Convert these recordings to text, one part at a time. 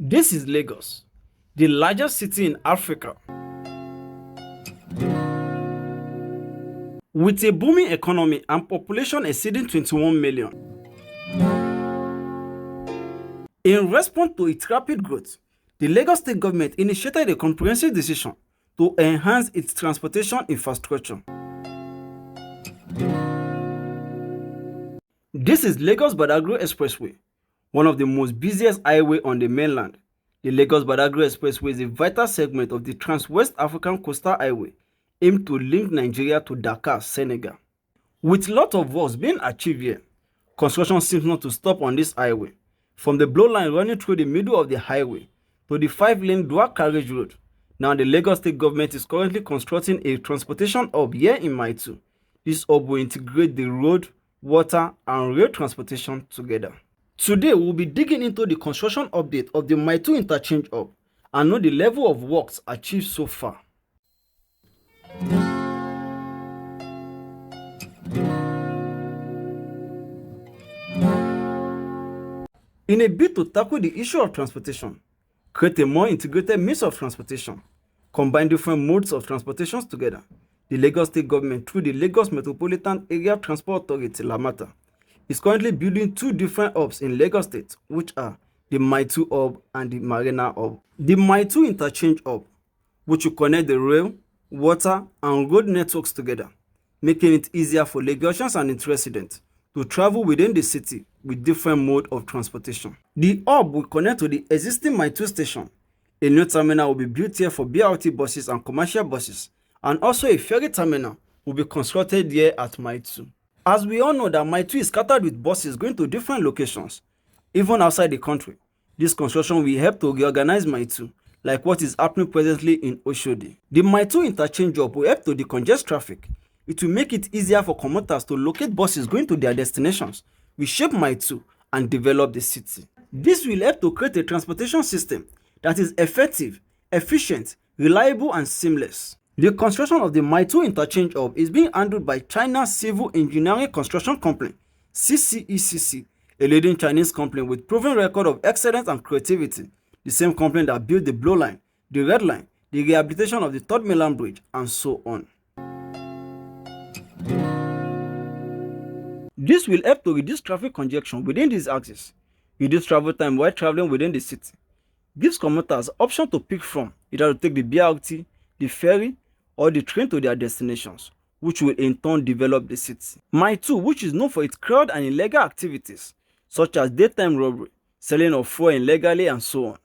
This is Lagos, the largest city in Africa. With a booming economy and population exceeding 21 million. In response to its rapid growth, the Lagos state government initiated a comprehensive decision to enhance its transportation infrastructure. This is Lagos-Badagry Expressway, one of the most busiest highways on the mainland. The Lagos-Badagry Expressway is a vital segment of the Trans-West African Coastal Highway aimed to link Nigeria to Dakar, Senegal. With lots of works being achieved here, construction seems not to stop on this highway. From the blow line running through the middle of the highway to the 5-lane dual carriage road, now the Lagos state government is currently constructing a transportation hub here in Mile 2. This hub will integrate the road, water, and rail transportation together. Today, we'll be digging into the construction update of the Mile 2 Interchange Hub and know the level of works achieved so far. In a bid to tackle the issue of transportation, create a more integrated means of transportation, combine different modes of transportation together, the Lagos state government through the Lagos Metropolitan Area Transport Authority LAMATA is currently building two different hubs in Lagos State, which are the Mile 2 Hub and the Marina Hub. The Mile 2 Interchange Hub, which will connect the rail, water, and road networks together, making it easier for Lagosians and its residents to travel within the city with different modes of transportation. The hub will connect to the existing Mile 2 station. A new terminal will be built here for BRT buses and commercial buses, and also a ferry terminal will be constructed here at Mile 2. As we all know that Mile 2 is scattered with buses going to different locations, even outside the country. This construction will help to reorganize Mile 2, like what is happening presently in Oshodi. The Mile 2 Interchange Hub will help to decongest traffic. It will make it easier for commuters to locate buses going to their destinations, reshape Mile 2, and develop the city. This will help to create a transportation system that is effective, efficient, reliable, and seamless. The construction of the Mile 2 Interchange Hub is being handled by China's Civil Engineering Construction Company, CCECC, a leading Chinese company with proven record of excellence and creativity. The same company that built the Blue Line, the Red Line, the rehabilitation of the Third Mainland Bridge, and so on. This will help to reduce traffic congestion within these axes, reduce travel time while traveling within the city, gives commuters option to pick from, either to take the BRT, the ferry, or the train to their destinations, which will in turn develop the city. Mile 2, which is known for its crowd and illegal activities, such as daytime robbery, selling of fuel illegally, and so on.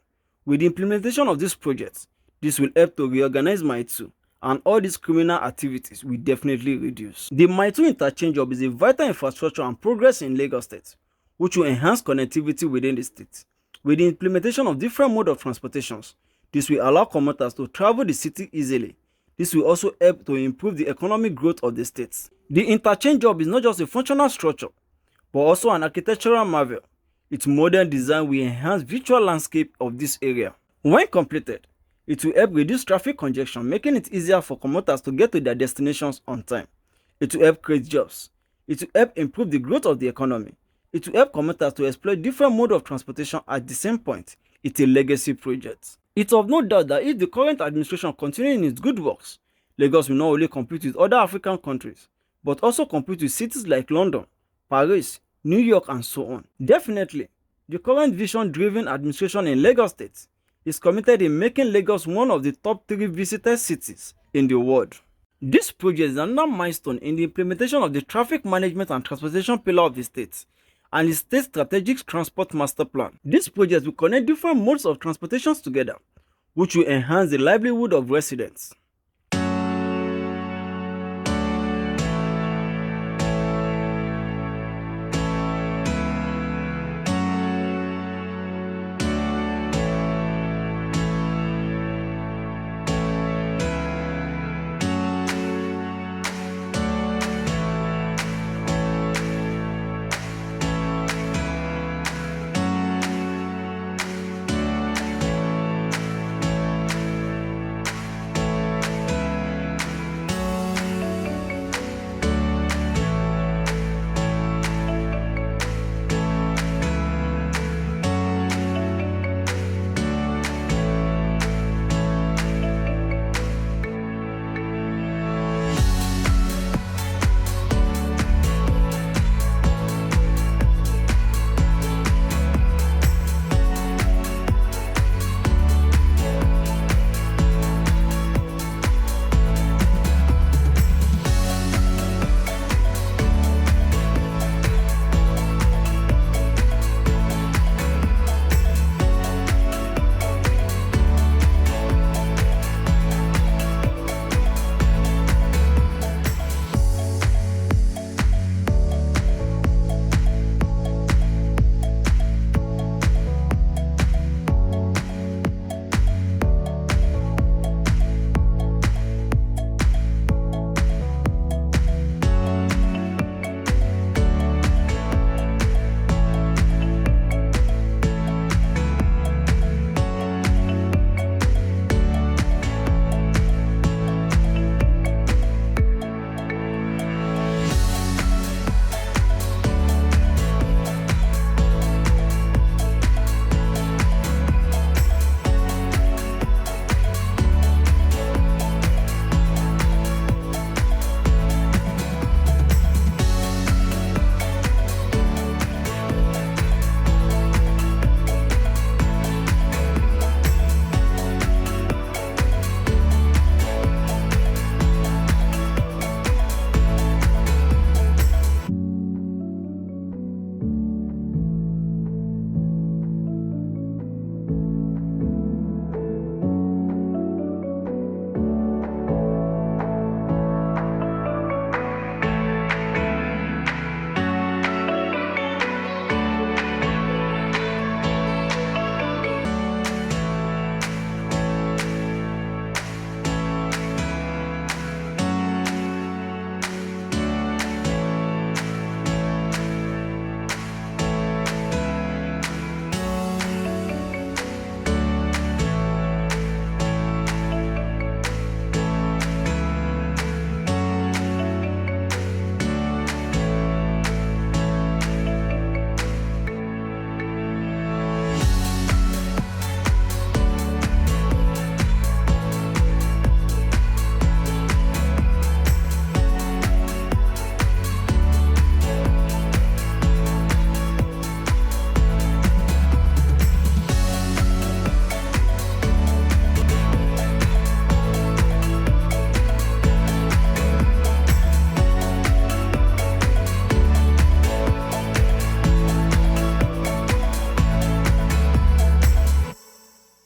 With the implementation of this project, this will help to reorganize Mile 2, and all these criminal activities will definitely reduce. The Mile 2 Interchange Hub is a vital infrastructure and progress in Lagos State, which will enhance connectivity within the state. With the implementation of different modes of transportations, this will allow commuters to travel the city easily. This will also help to improve the economic growth of the states. The Interchange Hub is not just a functional structure, but also an architectural marvel. Its modern design will enhance visual landscape of this area. When completed, it will help reduce traffic congestion, making it easier for commuters to get to their destinations on time. It will help create jobs. It will help improve the growth of the economy. It will help commuters to exploit different modes of transportation at the same point. It's a legacy project. It's of no doubt that if the current administration continues in its good works, Lagos will not only compete with other African countries, but also compete with cities like London, Paris, New York, and so on. Definitely, the current vision-driven administration in Lagos State is committed in making Lagos one of the top 3 visited cities in the world. This project is another milestone in the implementation of the traffic management and transportation pillar of the state and the state strategic transport master plan. This project will connect different modes of transportation together, which will enhance the livelihood of residents.